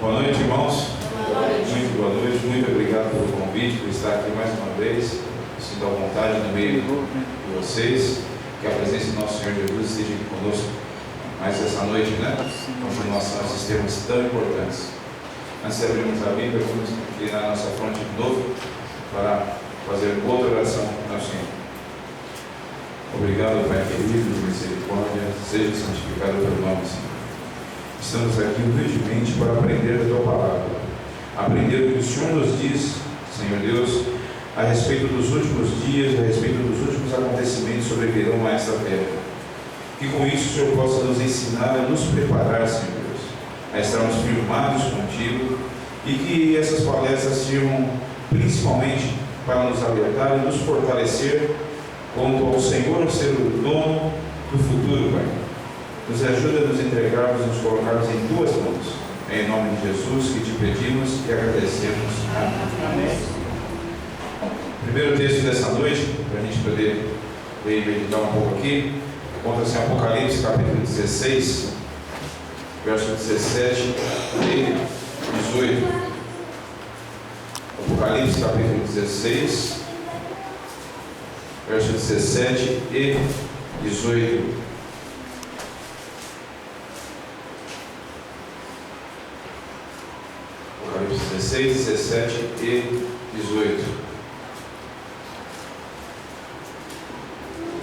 Boa noite, irmãos. Muito boa noite. Muito obrigado pelo convite, por estar aqui mais uma vez. Sinto à vontade no meio de vocês. Que a presença do nosso Senhor Jesus esteja conosco mais essa noite, né? Continuação a esses temas tão importantes. Antes de abrirmos a Bíblia, vamos inclinar a nossa fronte de novo para fazer outra oração ao Senhor. Obrigado, Pai querido, misericórdia, seja santificado pelo nome do Senhor. Estamos aqui humildemente para aprender a Tua Palavra, aprender o que o Senhor nos diz, Senhor Deus, a respeito dos últimos dias, a respeito dos últimos acontecimentos que sobrevirão a esta terra. Que com isso o Senhor possa nos ensinar a nos preparar, Senhor Deus, a estarmos firmados contigo, e que essas palestras sirvam principalmente para nos alertar e nos fortalecer quanto ao Senhor ser o dono do futuro, Pai. Nos ajuda a nos entregarmos, nos colocarmos em Tuas mãos. É em nome de Jesus que te pedimos e agradecemos. Amém. Primeiro texto dessa noite, para a gente poder ler e meditar um pouco aqui, encontra-se em Apocalipse capítulo 16, verso 17 e 18. Apocalipse capítulo 16, verso 17 e 18. Apocalipse 16, 17 e 18.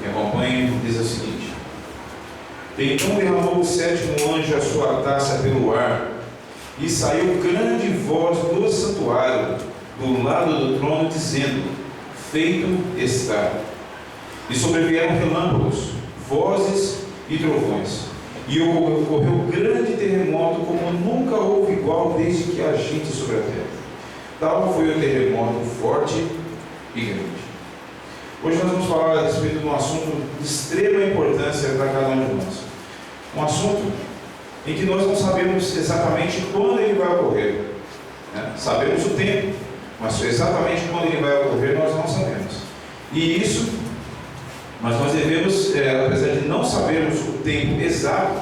Quem acompanha diz o seguinte: Então derramou o sétimo anjo a sua taça pelo ar, e saiu grande voz do santuário, do lado do trono, dizendo: Feito está. E sobrevieram relâmpagos, vozes e trovões, e ocorreu grande terremoto, como nunca houve igual desde que há gente sobre a terra. Tal foi o terremoto forte e grande. Hoje nós vamos falar a respeito de um assunto de extrema importância para cada um de nós. Um assunto em que nós não sabemos exatamente quando ele vai ocorrer, né? Sabemos o tempo, mas exatamente quando ele vai ocorrer nós não sabemos. Mas nós devemos, apesar de não sabermos o tempo exato,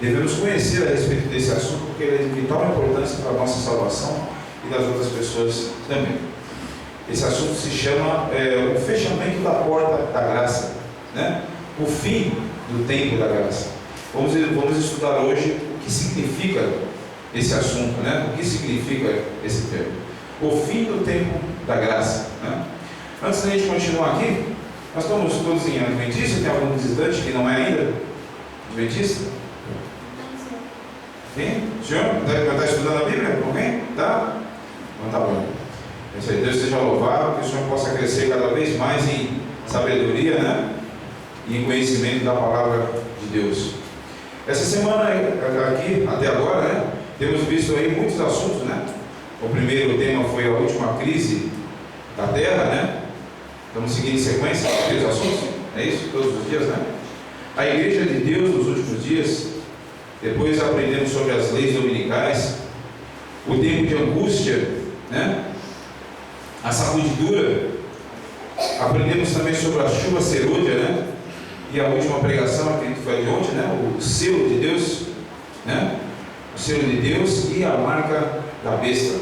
devemos conhecer a respeito desse assunto, porque ele é de vital importância para a nossa salvação e das outras pessoas também. Esse assunto se chama o fechamento da porta da graça, né? O fim do tempo da graça. Vamos estudar hoje o que significa esse assunto, né? O que significa esse termo. O fim do tempo da graça, né? Antes da gente continuar aqui, nós estamos todos em Adventista. Tem algum visitante que não é ainda Adventista? Tem? O senhor está estudando a Bíblia? Alguém? Tá? Então tá bom. Deus seja louvado, que o Senhor possa crescer cada vez mais em sabedoria, né? E em conhecimento da palavra de Deus. Essa semana aqui, até agora, né? Temos visto aí muitos assuntos, né? O primeiro tema foi a última crise da Terra, né? Estamos seguindo em sequência aqueles assuntos, é isso? Todos os dias, né? A Igreja de Deus nos últimos dias. Depois aprendemos sobre as leis dominicais, o tempo de angústia, né? A sacudidura. Aprendemos também sobre a chuva serúdia, né? E a última pregação, acredito que foi de ontem, né? O selo de Deus, né? O selo de Deus e a marca da besta.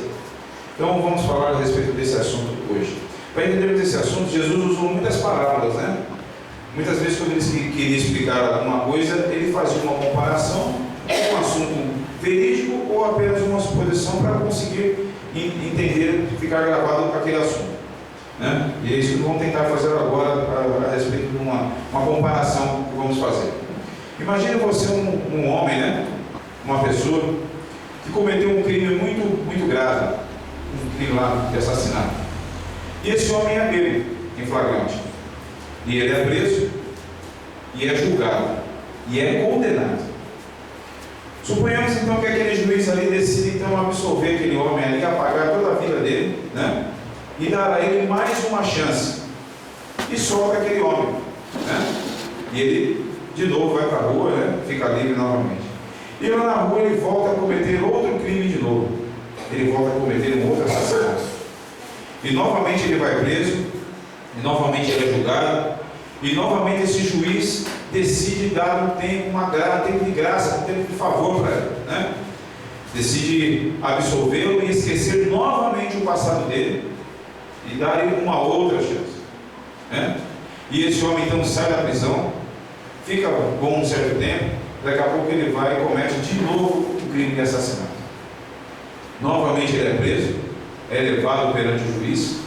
Então vamos falar a respeito desse assunto hoje. Para entendermos esse assunto, Jesus usou muitas parábolas, né? Muitas vezes, quando ele queria explicar alguma coisa, ele fazia uma comparação com um assunto verídico ou apenas uma suposição para conseguir entender, ficar gravado com aquele assunto, né? E é isso que vamos tentar fazer agora a respeito de uma comparação que vamos fazer. Imagine você um homem, né? Uma pessoa que cometeu um crime muito grave, um crime lá de assassinato. E esse homem é pego em flagrante. E ele é preso, e é julgado, e é condenado. Suponhamos então que aquele juiz ali decide então absolver aquele homem ali, apagar toda a vida dele, né? E dar a ele mais uma chance. E solta aquele homem, né? E ele de novo vai para a rua, né? Fica livre novamente. E lá na rua ele volta a cometer outro crime de novo. Ele volta a cometer um outro assassinato. E novamente ele vai preso, e novamente ele é julgado, e novamente esse juiz decide dar um tempo de graça, um tempo de favor para ele, né? decide absolvê-lo e esquecer novamente o passado dele e dar-lhe uma outra chance, né? E esse homem então sai da prisão, fica bom um certo tempo, daqui a pouco ele vai e comete de novo o crime de assassinato. Novamente ele é preso, é levado perante o juiz,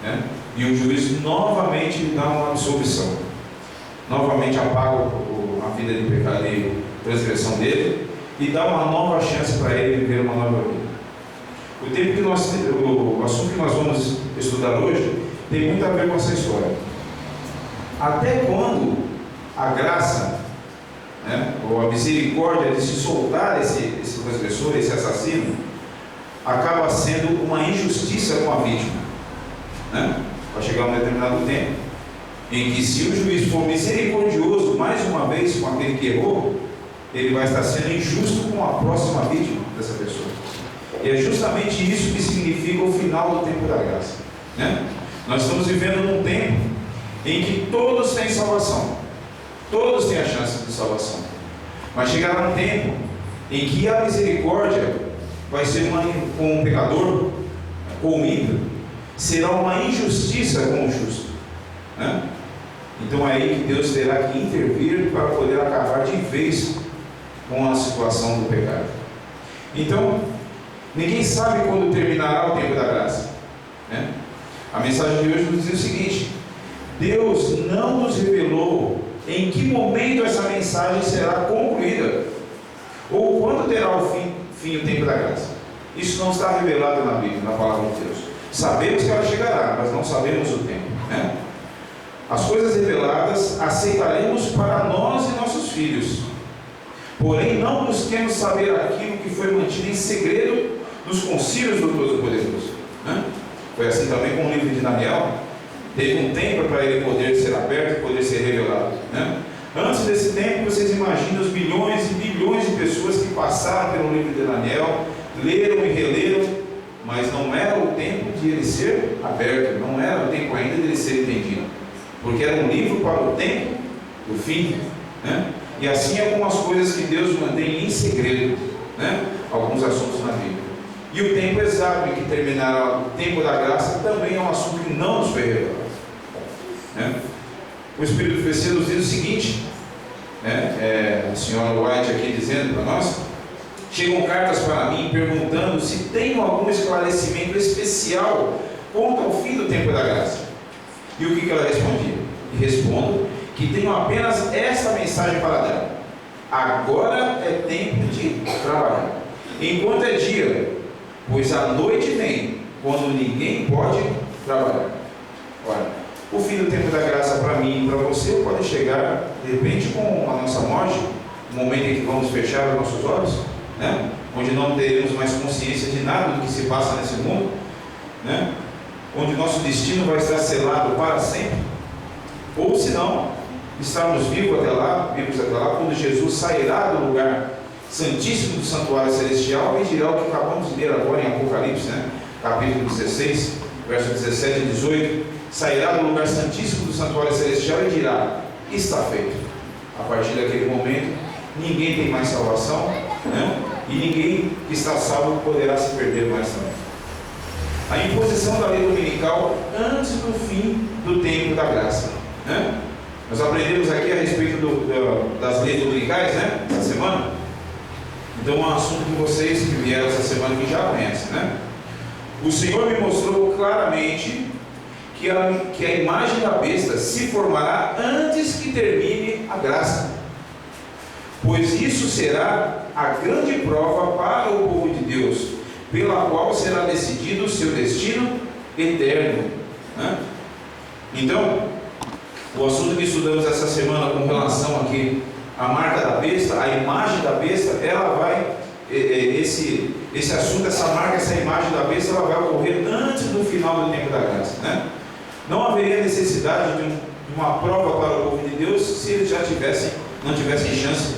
né? E o juiz novamente lhe dá uma absolvição, novamente apaga a vida de pecado e transgressão dele e dá uma nova chance para ele viver uma nova vida. O assunto que nós vamos estudar hoje tem muito a ver com essa história. Até quando a graça, né, ou a misericórdia de se soltar esse transgressor, esse assassino, acaba sendo uma injustiça com a vítima, né? Vai chegar um determinado tempo em que, se o juiz for misericordioso mais uma vez com aquele que errou, ele vai estar sendo injusto com a próxima vítima dessa pessoa. E é justamente isso que significa o final do tempo da graça, né? Nós estamos vivendo num tempo em que todos têm salvação, todos têm a chance de salvação, mas chegará um tempo em que a misericórdia vai ser com o pecador, com o ímpio, será uma injustiça com o justo, né? Então é aí que Deus terá que intervir para poder acabar de vez com a situação do pecado. Então, ninguém sabe quando terminará o tempo da graça, né? A mensagem de hoje nos diz o seguinte: Deus não nos revelou em que momento essa mensagem será concluída, ou quando terá o fim o tempo da graça. Isso não está revelado na Bíblia, na palavra de Deus. Sabemos que ela chegará, mas não sabemos o tempo, né? As coisas reveladas aceitaremos para nós e nossos filhos, porém não busquemos saber aquilo que foi mantido em segredo nos concílios do Todo-Poderoso, né? Foi assim também com o livro de Daniel. Teve um tempo para ele poder ser aberto e poder ser revelado, né? Antes desse tempo, vocês imaginam os bilhões e bilhões de pessoas que passaram pelo livro de Daniel, leram e releram, mas não era o tempo de ele ser aberto, não era o tempo ainda de ele ser entendido, porque era um livro para o tempo do fim, né? E assim é como as coisas que Deus mantém em segredo, né? Alguns assuntos na Bíblia. E o tempo exato em que terminará o tempo da graça também é um assunto que não nos foi revelado, né? O Espírito Profecia nos diz o seguinte, né? A senhora White aqui dizendo para nós: chegam cartas para mim perguntando se tenho algum esclarecimento especial quanto ao fim do tempo da graça. E o que ela respondia? E respondo que tenho apenas esta mensagem para dar: agora é tempo de trabalhar, enquanto é dia, pois a noite vem, quando ninguém pode trabalhar. Olha, o fim do tempo da graça para mim e para você pode chegar, de repente, com a nossa morte, no momento em que vamos fechar os nossos olhos, né? Onde não teremos mais consciência de nada do que se passa nesse mundo, né? Onde nosso destino vai estar selado para sempre, ou se não, estarmos vivos até lá, quando Jesus sairá do lugar santíssimo do santuário celestial e dirá o que acabamos de ler agora em Apocalipse, né? Capítulo 16, verso 17 e 18, sairá do lugar santíssimo do santuário celestial e dirá: está feito. A partir daquele momento, ninguém tem mais salvação, né? E ninguém que está salvo poderá se perder mais também. A imposição da lei dominical antes do fim do tempo da graça, né? Nós aprendemos aqui a respeito das leis dominicais, né? Essa semana. Então é um assunto que vocês que vieram essa semana que já conhecem, né? O Senhor me mostrou claramente que a imagem da besta se formará antes que termine a graça, pois isso será a grande prova para o povo de Deus, pela qual será decidido o seu destino eterno, né? Então, o assunto que estudamos essa semana com relação aqui à marca da besta, a imagem da besta, ela vai, esse assunto, essa marca, essa imagem da besta, ela vai ocorrer antes do final do tempo da graça, né? Não haveria necessidade de uma prova para o povo de Deus se eles não tivessem chance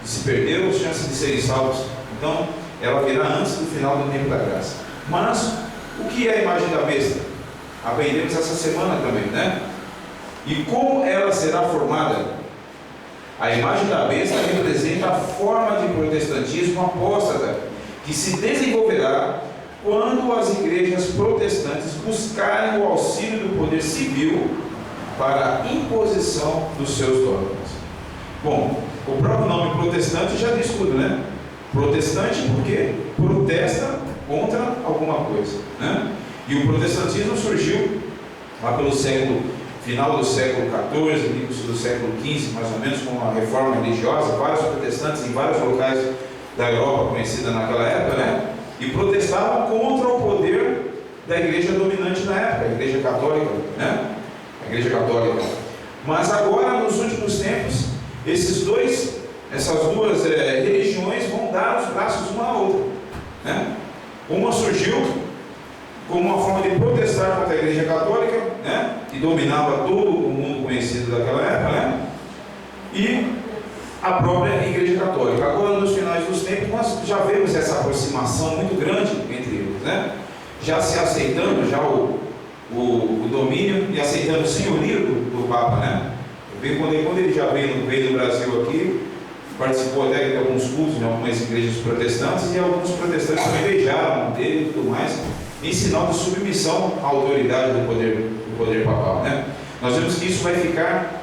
de se perder ou chance de serem salvos. Então, ela virá antes do final do tempo da graça. Mas, o que é a imagem da besta? Aprendemos essa semana também, né? E como ela será formada? A imagem da besta representa a forma de protestantismo apóstata que se desenvolverá quando as igrejas protestantes buscarem o auxílio do poder civil para a imposição dos seus dogmas. Bom, o próprio nome protestante já diz tudo, né? Protestante porque protesta contra alguma coisa, né? E o protestantismo surgiu lá pelo final do século XIV, início do século XV, mais ou menos, com uma reforma religiosa. Vários protestantes em vários locais da Europa, conhecida naquela época, né? E protestavam contra o poder da igreja dominante na época, a igreja católica, né? A igreja católica. Mas agora, nos últimos tempos, essas duas religiões vão dar os braços uma à outra, né? Uma surgiu como uma forma de protestar contra a igreja católica, né? Que dominava todo o mundo conhecido daquela época, né? E a própria igreja católica. Agora, nos finais dos tempos, nós já vemos essa aproximação muito grande entre eles, né? Já se aceitando já o domínio e aceitando o senhorio do Papa, né? Quando ele já veio no Brasil aqui, participou até de alguns cultos em algumas igrejas protestantes, e alguns protestantes também beijaram dele e tudo mais, em sinal de submissão à autoridade do poder papal, né? Nós vemos que isso vai ficar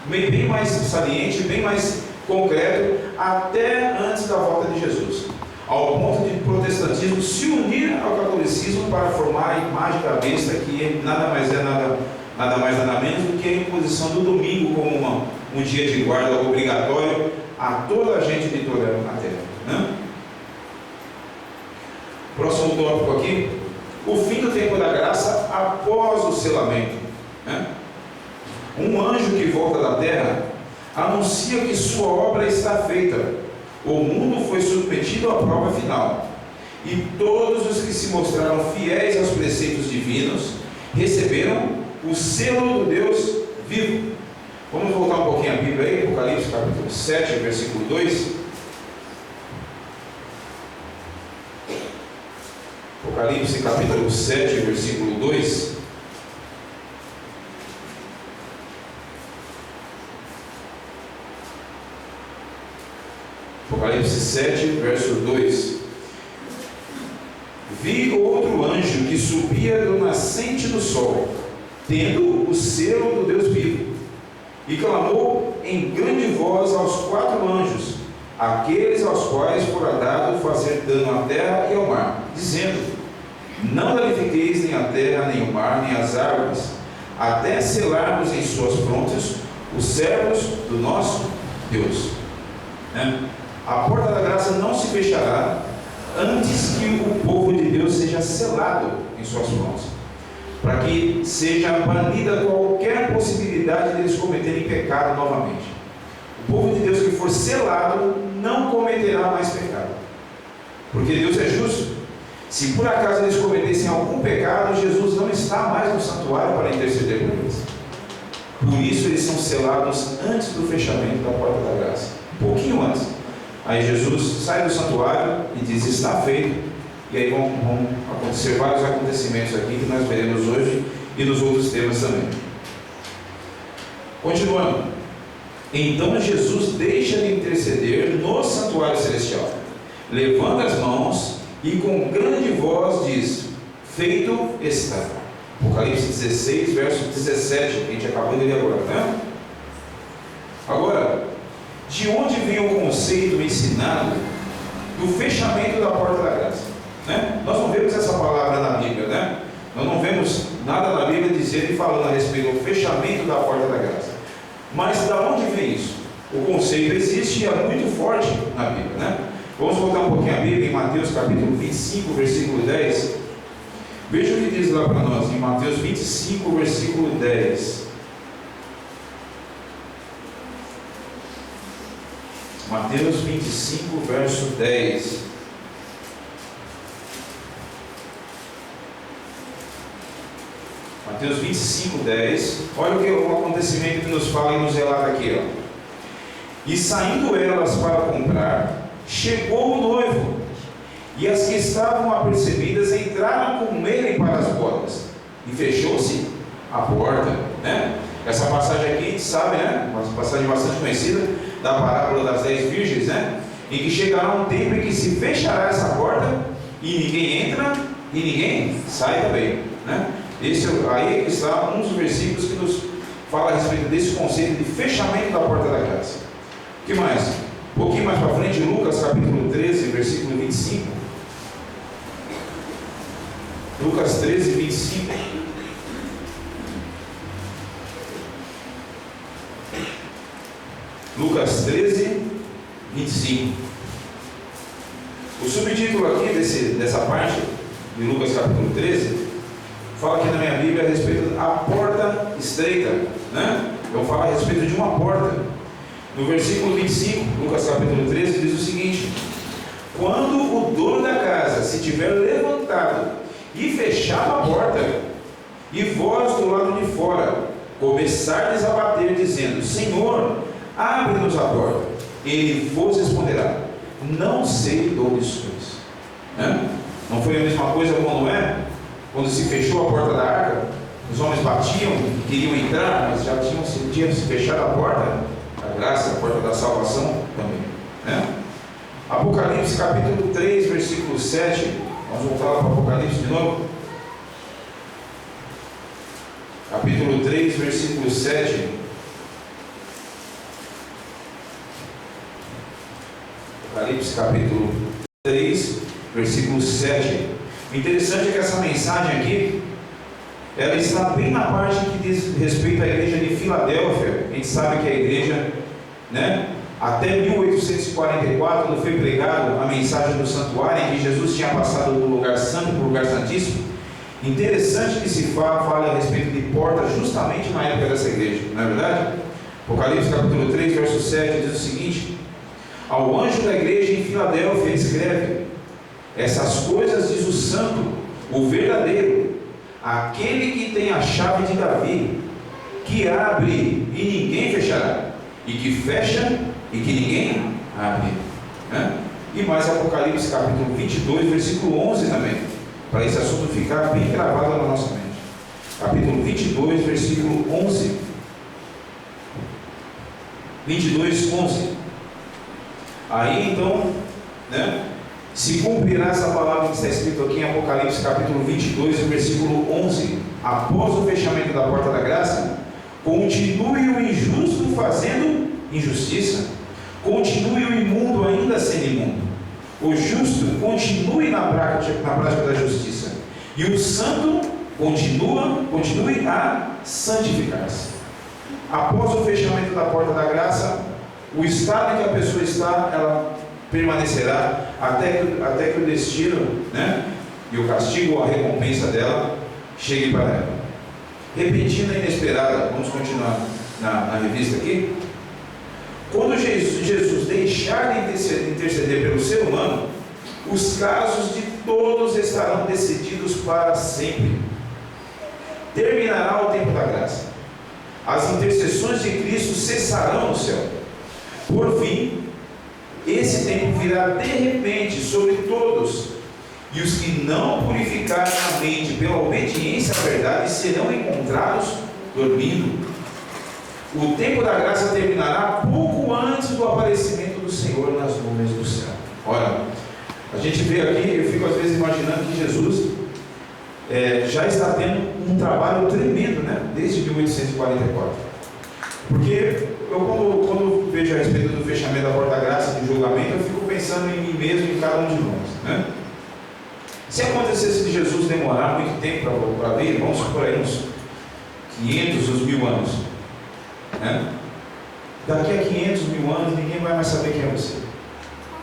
bem mais saliente, bem mais concreto, até antes da volta de Jesus, ao ponto de o protestantismo se unir ao catolicismo para formar a imagem da besta, que nada mais menos do que a imposição do domingo como um dia de guarda obrigatório a toda a gente litorânea na terra, né? Próximo tópico aqui: o fim do tempo da graça após o selamento, né? Um anjo que volta da terra anuncia que sua obra está feita. O mundo foi submetido à prova final, e todos os que se mostraram fiéis aos preceitos divinos receberam o selo do Deus vivo. Vamos voltar um pouquinho à Bíblia aí, Apocalipse capítulo 7, versículo 2. Apocalipse capítulo 7, versículo 2. Apocalipse 7, verso 2. Vi outro anjo que subia do nascente do sol, tendo o selo do Deus vivo, e clamou em grande voz aos 4 anjos, aqueles aos quais fora dado fazer dano à terra e ao mar, dizendo: não danifiqueis nem a terra, nem o mar, nem as árvores, até selarmos em suas frontes os servos do nosso Deus. A porta da graça não se fechará antes que o povo de Deus seja selado em suas frontes, para que seja banida qualquer possibilidade de eles cometerem pecado novamente. O povo de Deus que for selado não cometerá mais pecado, porque Deus é justo. Se por acaso eles cometessem algum pecado, Jesus não está mais no santuário para interceder por eles. Por isso eles são selados antes do fechamento da porta da graça, um pouquinho antes. Aí Jesus sai do santuário e diz: está feito. E aí vão acontecer vários acontecimentos aqui que nós veremos hoje e nos outros temas também. Continuando. Então Jesus deixa de interceder no santuário celestial, levanta as mãos e com grande voz diz: feito está. Apocalipse 16, verso 17, que a gente acabou de ler agora, né? Agora, de onde vem o conceito ensinado do fechamento da porta da graça, né? Nós não vemos essa palavra na Bíblia, né? Nós não vemos nada na Bíblia dizendo e falando a respeito do fechamento da porta da graça. Mas da onde vem isso? O conceito existe e é muito forte na Bíblia, né? Vamos voltar um pouquinho à Bíblia em Mateus capítulo 25, versículo 10. Veja o que diz lá para nós, em Mateus 25, versículo 10. Mateus 25, verso 10. Mateus 25, 10. Olha o acontecimento que nos fala e nos relata aqui, ó. E saindo elas para comprar, chegou o noivo, e as que estavam apercebidas entraram com ele para as bodas, e fechou-se a porta, né? Essa passagem aqui, a gente sabe, né? Uma passagem bastante conhecida. da parábola das 10 virgens, né? Em que chegará um tempo em que se fechará essa porta e ninguém entra e ninguém sai também, né? Aí está um dos versículos que nos fala a respeito desse conceito de fechamento da porta da graça. O que mais? Um pouquinho mais para frente, Lucas capítulo 13, versículo 25. Lucas 13, 25. Lucas 13, 25. O subtítulo aqui dessa parte de Lucas capítulo 13 fala aqui na minha Bíblia a respeito da porta estreita, né? Eu falo a respeito de uma porta. No versículo 25, Lucas capítulo 13, diz o seguinte: quando o dono da casa se tiver levantado e fechado a porta, e vós do lado de fora começardes a bater, dizendo: Senhor, abre-nos a porta, ele vos responderá: não sei de onde sois. Não foi a mesma coisa com Noé? Quando se fechou a porta da arca, os homens batiam, queriam entrar, mas já tinham se fechado a porta da graça, a porta da salvação também. Apocalipse capítulo 3, versículo 7. Vamos voltar lá para o Apocalipse de novo. Capítulo 3, versículo 7. Apocalipse capítulo 3, versículo 7. O interessante é que essa mensagem aqui, ela está bem na parte que diz respeito à igreja de Filadélfia. A gente sabe que a igreja, até 1844, quando foi pregado a mensagem do santuário, em que Jesus tinha passado do lugar santo para o lugar santíssimo. Interessante que se fale a respeito de porta justamente na época dessa igreja, não é verdade? Apocalipse capítulo 3, verso 7 diz o seguinte: ao anjo da igreja em Filadélfia escreve: essas coisas diz o santo, o verdadeiro, aquele que tem a chave de Davi, que abre e ninguém fechará, e que fecha e que ninguém abre. E mais Apocalipse capítulo 22, versículo 11 também, para esse assunto ficar bem gravado na nossa mente. Capítulo 22, versículo 11. 22, 11. Aí então, se cumprirá essa palavra que está escrito aqui em Apocalipse capítulo 22, versículo 11: após o fechamento da porta da graça, continue o injusto fazendo injustiça, continue o imundo ainda sendo imundo, o justo continue na prática da justiça, e o santo continue a santificar-se. Após o fechamento da porta da graça, o estado em que a pessoa está, ela permanecerá até que o destino, e o castigo ou a recompensa dela chegue para ela. Repentina e inesperada, vamos continuar na revista aqui. Quando Jesus deixar de interceder pelo ser humano, os casos de todos estarão decididos para sempre. Terminará o tempo da graça. As intercessões de Cristo cessarão no céu. Por fim, esse tempo virá de repente sobre todos, e os que não purificarem a mente pela obediência à verdade serão encontrados dormindo. O tempo da graça terminará pouco antes do aparecimento do Senhor nas nuvens do céu. Ora, a gente vê aqui, eu fico às vezes imaginando que Jesus já está tendo um trabalho tremendo, desde 1844. Porque eu quando vejo a respeito do fechamento da porta da graça, do julgamento, eu fico pensando em mim mesmo e em cada um de nós. Se acontecesse de Jesus demorar muito tempo para vir, vamos supor aí uns 500, uns 1000 anos. Daqui a 500 mil anos, ninguém vai mais saber quem é você.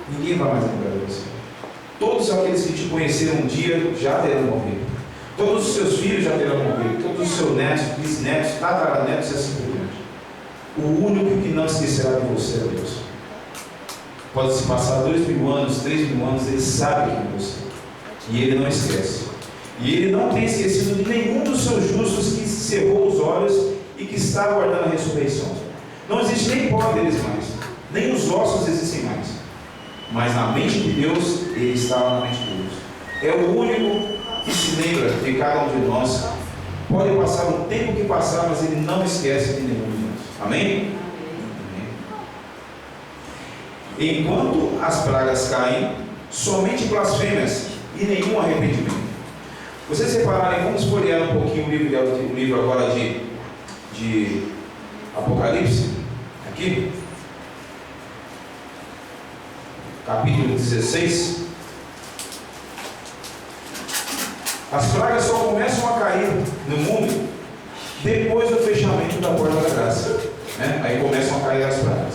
Ninguém vai mais lembrar de você. Todos aqueles que te conheceram um dia já terão morrido. Todos os seus filhos já terão morrido. Todos os seus netos, bisnetos, tataranetos e assim por diante. O único que não esquecerá de você é Deus. Pode-se passar 2000 anos, 3000 anos, Ele sabe quem é você. E Ele não esquece. E Ele não tem esquecido de nenhum dos seus justos que cerrou os olhos e que está aguardando a ressurreição. Não existe nem pó deles mais, nem os ossos existem mais. Mas na mente de Deus, Ele estava na mente de Deus. É o único que se lembra de cada um de nós. Pode passar o tempo que passar, mas Ele não esquece de nenhum de nós. Amém? Amém. enquanto as pragas caem, somente blasfêmias e nenhum arrependimento. Vocês repararem, vamos folhear um pouquinho o livro agora de Apocalipse, aqui, capítulo 16. As pragas só começam a cair no mundo depois do fechamento da porta da graça, né? Aí começam a cair as pragas.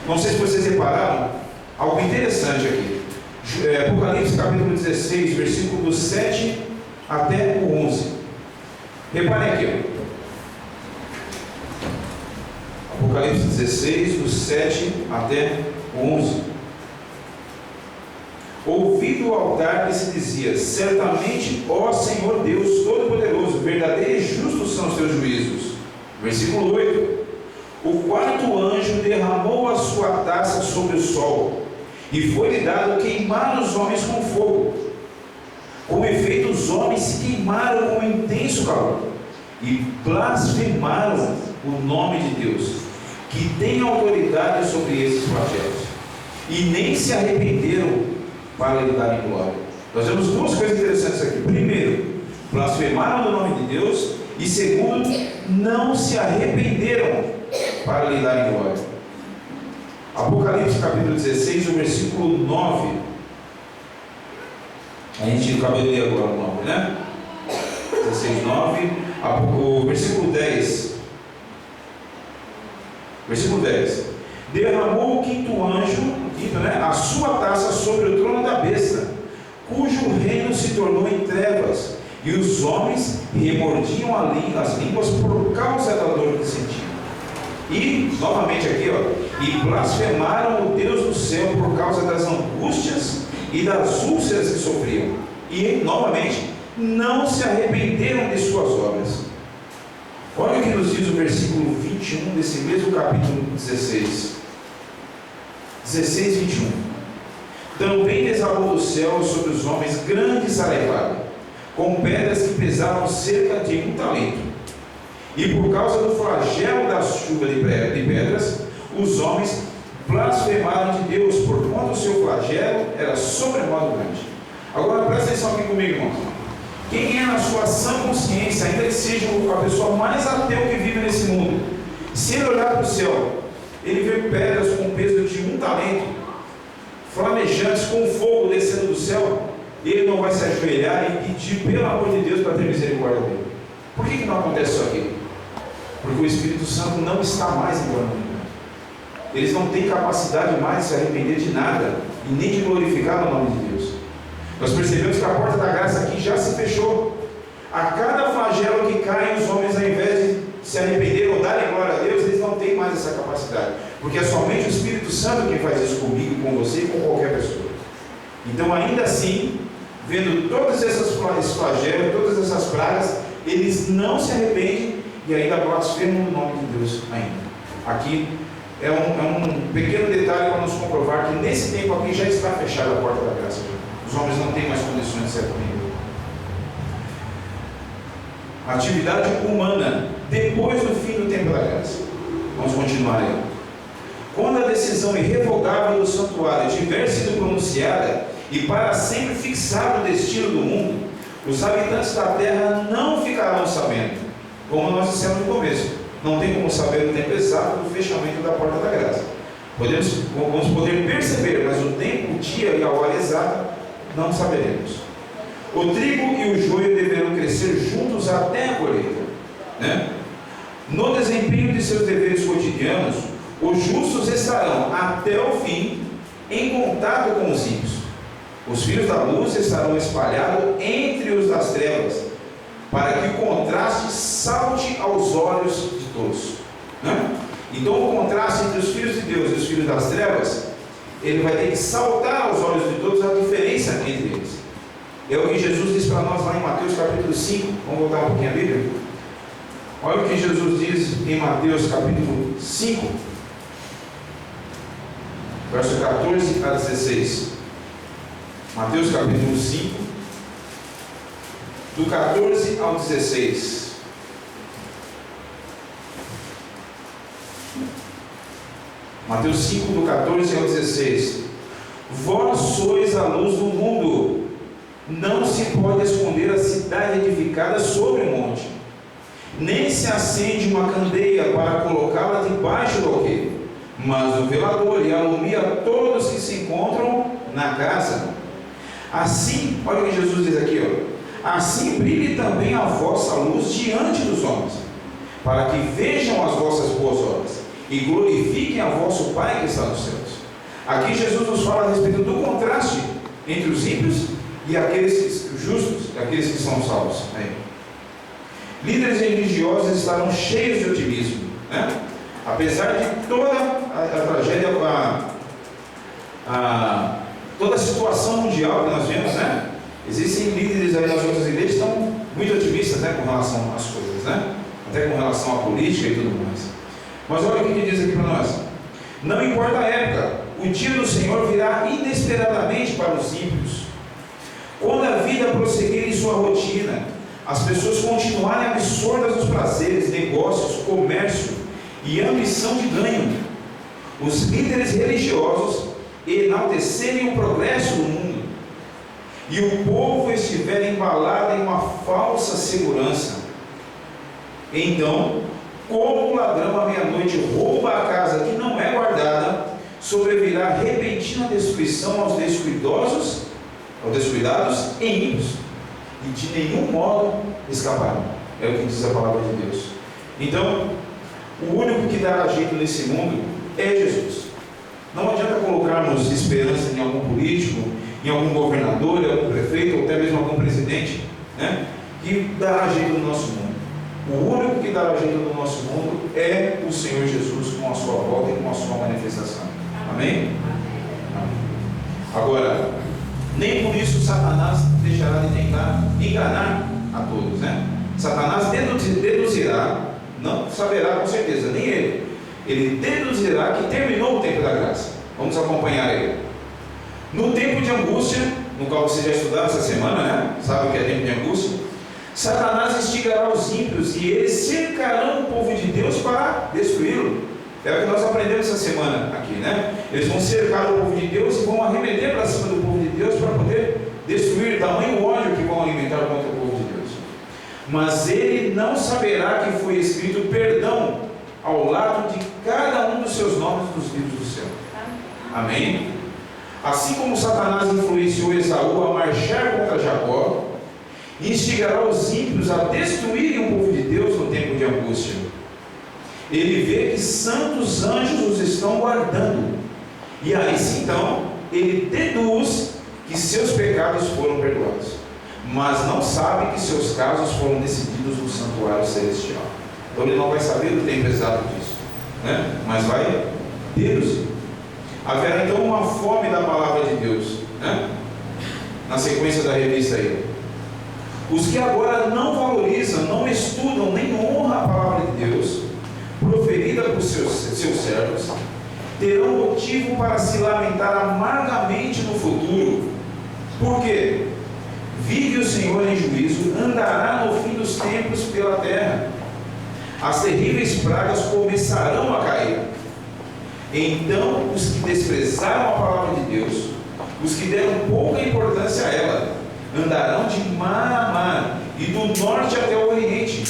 Não sei se vocês repararam, algo interessante aqui. Apocalipse capítulo 16, versículo do 7 até o 11. Reparem aqui, ó. Apocalipse 16, do 7 até o 11. Ouvi do altar que se dizia: certamente, ó Senhor Deus Todo-Poderoso, verdadeiro e justo são os teus juízos. Versículo 8. O quarto anjo derramou a sua taça sobre o sol, e foi-lhe dado queimar os homens com fogo. Com efeito, os homens se queimaram com intenso calor, e blasfemaram o nome de Deus, que tem autoridade sobre esses flagelos, e nem se arrependeram para lhe darem glória. Nós vemos duas coisas interessantes aqui. Primeiro, blasfemaram o nome de Deus, e segundo, não se arrependeram para lhe darem glória. Apocalipse capítulo 16, o versículo 9. A gente acabou de ler agora o 9, né? 16, 9. O versículo 10. Versículo 10. Derramou o quinto anjo, a sua taça sobre o trono da besta, cujo reino se tornou em trevas, e os homens remordiam as línguas por causa da dor que sentiam. E, novamente aqui, e blasfemaram o Deus do céu por causa das angústias e das úlceras que sofriam. E, novamente, não se arrependeram de suas obras. Olha o que nos diz o versículo 21 desse mesmo capítulo 16. 16, 21. Também desabou do céu sobre os homens grande saraivada, com pedras que pesavam cerca de 1 talento. E por causa do flagelo da chuva de pedras, os homens blasfemaram de Deus, porquanto o seu flagelo era sobremodo grande. Agora presta atenção aqui comigo, irmão. Quem é na sua sã consciência, ainda que seja a pessoa mais ateu que vive nesse mundo, se ele olhar para o céu, ele vê pedras com peso de 1 talento, flamejantes, com fogo descendo do céu, ele não vai se ajoelhar e pedir pelo amor de Deus para ter misericórdia dele. Por que não acontece isso aqui? Porque o Espírito Santo não está mais em torno dele. Eles não têm capacidade mais de se arrepender de nada e nem de glorificar o nome de Deus. Nós percebemos que a porta da graça aqui já se fechou. A cada flagelo que cai, os homens, ao invés de se arrepender ou darem glória a Deus, eles não têm mais essa capacidade, porque é somente o Espírito Santo quem faz isso comigo, com você e com qualquer pessoa. Então, ainda assim, vendo todos esses flagelos, todas essas pragas, eles não se arrependem e ainda blasfemam o nome de Deus ainda. Aqui é um pequeno detalhe para nos comprovar que nesse tempo aqui já está fechada a porta da graça. Os homens não têm mais condições de se arrepender. Atividade humana depois do fim do tempo da graça. Vamos continuar aí. Quando a decisão irrevogável do santuário tiver sido pronunciada e para sempre fixado o destino do mundo, os habitantes da terra não ficarão sabendo, como nós dissemos no começo. Não tem como saber o tempo exato do fechamento da porta da graça. Vamos poder perceber, mas o tempo, o dia e a hora exata não saberemos. O trigo e o joio deverão crescer juntos até a colheita, né? No desempenho de seus deveres cotidianos, os justos estarão até o fim em contato com os ímpios. Os filhos da luz estarão espalhados entre os das trevas, para que o contraste salte aos olhos de todos, né? Então o contraste entre os filhos de Deus e os filhos das trevas, ele vai ter que saltar aos olhos de todos a diferença entre eles. É o que Jesus diz para nós lá em Mateus capítulo 5. Vamos voltar um pouquinho a Bíblia? Olha o que Jesus diz em Mateus capítulo 5, verso 14 a 16. Mateus capítulo 5, do 14 ao 16. Mateus 5, do 14 ao 16. Vós sois a luz do mundo. Não se pode esconder a cidade edificada sobre o monte, nem se acende uma candeia para colocá-la debaixo do alqueire, mas o velador, e alumia todos que se encontram na casa. Assim, olha o que Jesus diz aqui, ó: assim brilhe também a vossa luz diante dos homens, para que vejam as vossas boas obras e glorifiquem a vosso Pai que está nos céus. Aqui Jesus nos fala a respeito do contraste entre os ímpios e aqueles justos, aqueles que são salvos. Aí. Líderes religiosos estarão cheios de otimismo, né? Apesar de toda a tragédia, toda a situação mundial que nós vemos, né? Existem líderes aí nas outras igrejas que estão muito otimistas, né, com relação às coisas, né? Até com relação à política e tudo mais. Mas olha o que diz aqui para nós: não importa a época, o dia do Senhor virá inesperadamente para os ímpios. Quando a vida prosseguir em sua rotina, as pessoas continuarem absortas nos prazeres, negócios, comércio e ambição de ganho, os líderes religiosos enaltecerem o progresso do mundo, e o povo estiver embalado em uma falsa segurança, então, como o ladrão à meia-noite rouba a casa que não é guardada, sobrevirá repentina destruição aos descuidados e ímpios, e de nenhum modo escaparão. É o que diz a palavra de Deus. Então, o único que dará jeito nesse mundo é Jesus. Não adianta colocarmos esperança em algum político, em algum governador, em algum prefeito, ou até mesmo algum presidente, né, que dará jeito no nosso mundo. O único que dará jeito no nosso mundo é o Senhor Jesus, com a sua volta e com a sua manifestação. Amém? Amém. Agora, nem por isso Satanás deixará de tentar enganar a todos, né? Satanás deduzirá, não saberá com certeza, nem ele deduzirá que terminou o tempo da graça. Vamos acompanhar ele. No tempo de angústia, no qual você já estudou essa semana, né? Sabe o que é tempo de angústia? Satanás instigará os ímpios e eles cercarão o povo de Deus para destruí-lo. É o que nós aprendemos essa semana aqui, né? Eles vão cercar o povo de Deus e vão arremeter para cima do povo de Deus para poder destruir, tamanho ódio que vão alimentar contra o povo de Deus. Mas ele não saberá que foi escrito perdão ao lado de cada um dos seus nomes nos livros do céu. Amém? Assim como Satanás influenciou Esaú a marchar contra Jacó, instigará os ímpios a destruírem o povo de Deus no tempo de angústia. Ele vê que santos anjos os estão guardando, e aí sim, então, ele deduz que seus pecados foram perdoados, mas não sabe que seus casos foram decididos no santuário celestial. Então ele não vai saber o tempo exato disso, né? Mas vai deduzir. Haverá então uma fome da palavra de Deus, né? Na sequência da revista aí. Os que agora não valorizam, não estudam, nem honram a palavra de Deus, proferida por seus servos, terão motivo para se lamentar amargamente no futuro. Por quê? Vive o Senhor em juízo, andará no fim dos tempos pela terra. As terríveis pragas começarão a cair. Então os que desprezaram a palavra de Deus, os que deram pouca importância a ela, andarão de mar a mar e do norte até o oriente,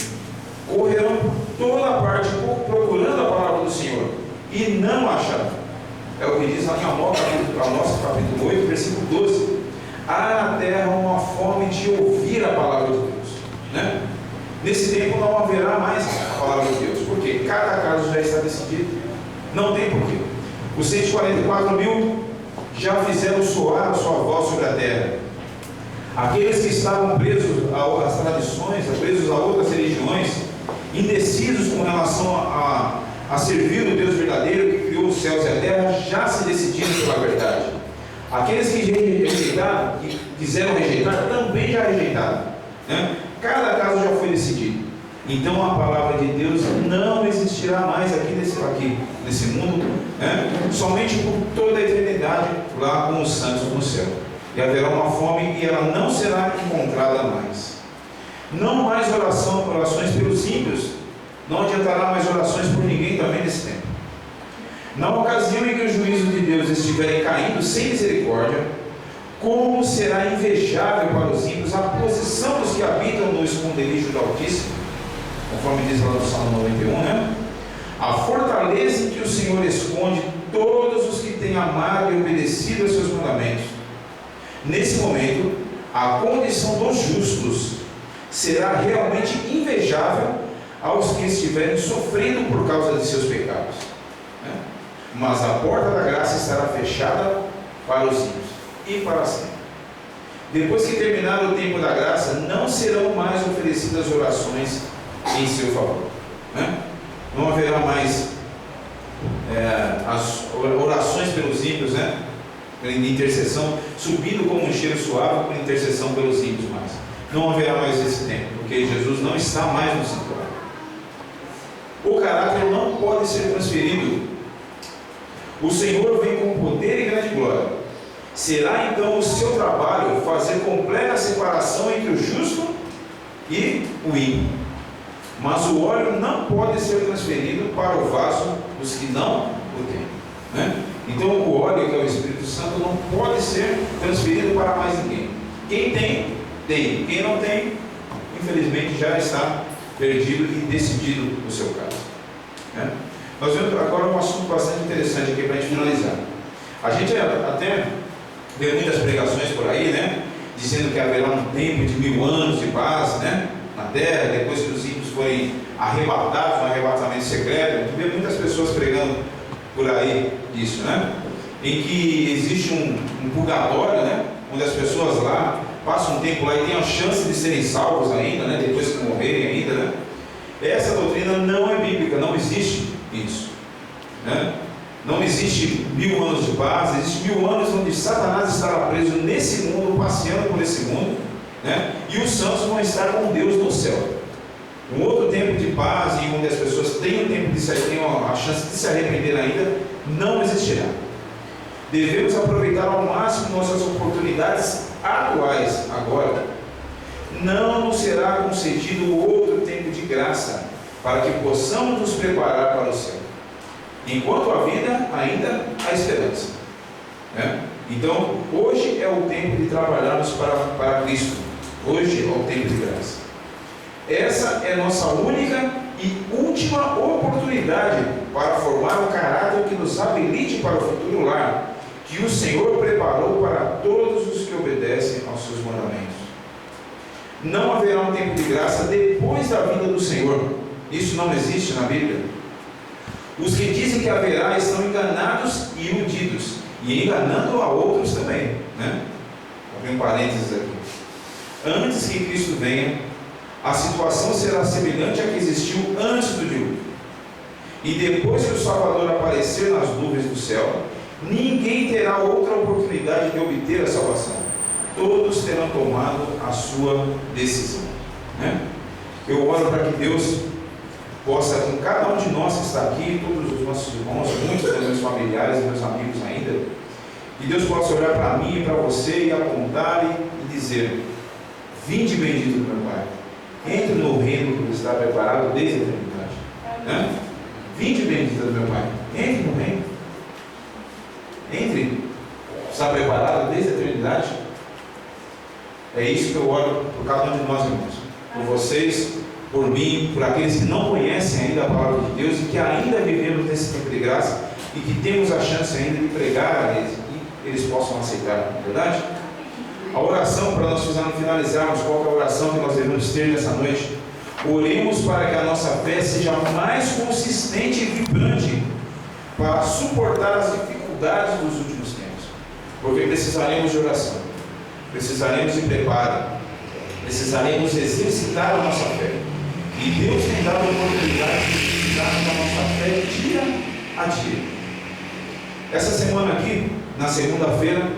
correrão por toda a parte procurando a palavra do Senhor e não acharão. É o que diz lá em Amós capítulo 8, versículo 12. Há na terra uma fome de ouvir a palavra de Deus, né? Nesse tempo não haverá mais a palavra de Deus, porque cada caso já está decidido, não tem porquê. Os 144 mil já fizeram soar a sua voz sobre a terra. Aqueles que estavam presos às tradições, presos a outras religiões, indecisos com relação a servir o Deus verdadeiro que criou os céus e a terra, já se decidiram pela verdade. Aqueles que rejeitaram, que quiseram rejeitar, também já rejeitaram, né? Cada caso já foi decidido. Então a palavra de Deus não existirá mais aqui nesse mundo, né? Somente por toda a eternidade lá com os santos no céu. E haverá uma fome e ela não será encontrada mais. Não mais orações pelos ímpios. Não adiantará mais orações por ninguém também nesse tempo. Na ocasião em que o juízo de Deus estiver caindo sem misericórdia, como será invejável para os ímpios a posição dos que habitam no esconderijo do Altíssimo, conforme diz lá no Salmo 91, né? A fortaleza em que o Senhor esconde todos os que têm amado e obedecido aos seus mandamentos. Nesse momento, a condição dos justos será realmente invejável aos que estiverem sofrendo por causa de seus pecados, né? Mas a porta da graça estará fechada para os ímpios e para sempre. Depois que terminar o tempo da graça, não serão mais oferecidas orações em seu favor, né? Não haverá mais as orações pelos ímpios, né? De intercessão, subindo como um cheiro suave por intercessão pelos ímpios mais. Não haverá mais esse tempo, porque Jesus não está mais no santuário. O caráter não pode ser transferido. O Senhor vem com poder e grande glória. Será então o seu trabalho fazer completa separação entre o justo e o ímpio. Mas o óleo não pode ser transferido para o vaso dos que não o têm, né? Então o óleo, que é o Espírito Santo, não pode ser transferido para mais ninguém. Quem tem, tem. Quem não tem, infelizmente já está perdido e decidido o seu caso, né? Nós vemos agora um assunto bastante interessante aqui para a gente finalizar. A gente até vê muitas pregações por aí, né? Dizendo que haverá um tempo de 1000 anos de paz, né? Na terra, depois que os ímpios forem arrebatados, um arrebatamento secreto. A gente vê muitas pessoas pregando por aí disso, né? Em que existe um purgatório, né? Onde as pessoas lá passam um tempo lá e têm a chance de serem salvos ainda, né? Depois que morrerem ainda, né? Essa doutrina não é bíblica, não existe isso, né? Não existe 1000 anos de paz, existe 1000 anos onde Satanás estará preso nesse mundo, passeando por esse mundo, né? E os santos vão estar com Deus no céu. Um outro tempo de paz e onde as pessoas têm a chance de se arrepender ainda, não existirá. Devemos aproveitar ao máximo nossas oportunidades atuais agora. Não nos será concedido outro tempo de graça para que possamos nos preparar para o céu. Enquanto há vida, ainda há esperança, né? Então, hoje é o tempo de trabalharmos para Cristo. Hoje é o tempo de graça. Essa é nossa única e última oportunidade para formar um caráter que nos habilite para o futuro lar, que o Senhor preparou para todos os que obedecem aos seus mandamentos. Não haverá um tempo de graça depois da vinda do Senhor. Isso não existe na Bíblia. Os que dizem que haverá estão enganados e iludidos, e enganando a outros também, né? Vou abrir um parênteses aqui. Antes que Cristo venha, a situação será semelhante à que existiu antes do dilúvio. E depois que o Salvador aparecer nas nuvens do céu, ninguém terá outra oportunidade de obter a salvação. Todos terão tomado a sua decisão, né? Eu oro para que Deus possa, com cada um de nós que está aqui, todos os nossos irmãos, muitos dos meus familiares e meus amigos ainda, que Deus possa olhar para mim e para você e apontar e dizer: vinde bendito do meu Pai, entre no reino que está preparado desde a eternidade, né? Vinde bendito do meu Pai, entre no reino, entre, está preparado desde a eternidade. É isso que eu oro por cada um de nós, irmãos, por vocês, por mim, por aqueles que não conhecem ainda a palavra de Deus e que ainda vivemos nesse tempo de graça e que temos a chance ainda de pregar a eles e eles possam aceitar, não é verdade? A oração, para nós finalizarmos, qual é a oração que nós devemos ter nessa noite? Oremos para que a nossa fé seja mais consistente e vibrante para suportar as dificuldades dos últimos tempos, porque precisaremos de oração, precisaremos de preparo, precisaremos exercitar a nossa fé. E Deus tem dado a oportunidade de exercitar a nossa fé dia a dia. Essa semana aqui, na segunda-feira,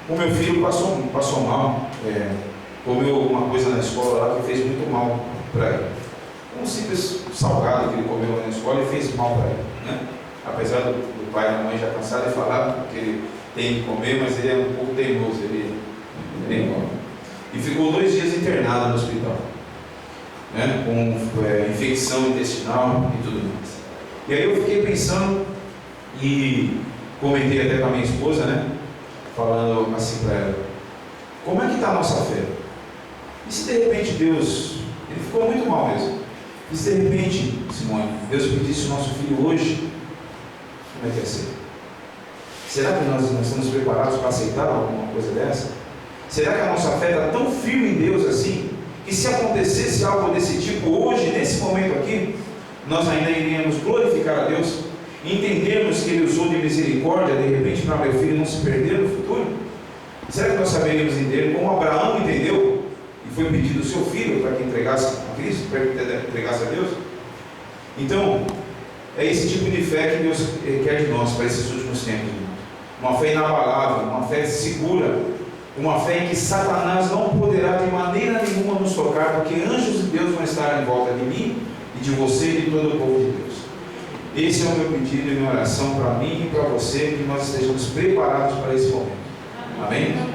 o meu filho passou mal, comeu uma coisa na escola lá que fez muito mal para ele. Um simples salgado que ele comeu lá na escola e fez mal para ele, né? Apesar do pai e da mãe já cansado de falar que ele tem que comer, mas ele é um pouco teimoso, ele nem come. E ficou 2 dias internado no hospital, né? Com infecção intestinal e tudo mais. E aí eu fiquei pensando E comentei até com a minha esposa, né? Falando assim para ela: como é que está a nossa fé? E se de repente Deus, ele ficou muito mal mesmo, e se de repente, Simone, Deus pedisse o nosso filho hoje, como é que ia ser? Será que nós estamos preparados para aceitar alguma coisa dessa? Será que a nossa fé está tão firme em Deus assim, que se acontecesse algo desse tipo hoje, nesse momento aqui, nós ainda iríamos glorificar a Deus, e entendermos que Ele usou de misericórdia, de repente, para meu filho não se perder no futuro? Será que nós saberíamos entender como Abraão entendeu, e foi pedido o seu filho para que entregasse a Cristo, para que entregasse a Deus? Então, é esse tipo de fé que Deus quer de nós para esses últimos tempos. Uma fé inabalável, uma fé segura, uma fé em que Satanás não poderá de maneira nenhuma nos tocar, porque anjos de Deus vão estar em volta de mim e de você e de todo o povo de Deus. Esse é o meu pedido e minha oração para mim e para você, que nós estejamos preparados para esse momento. Amém?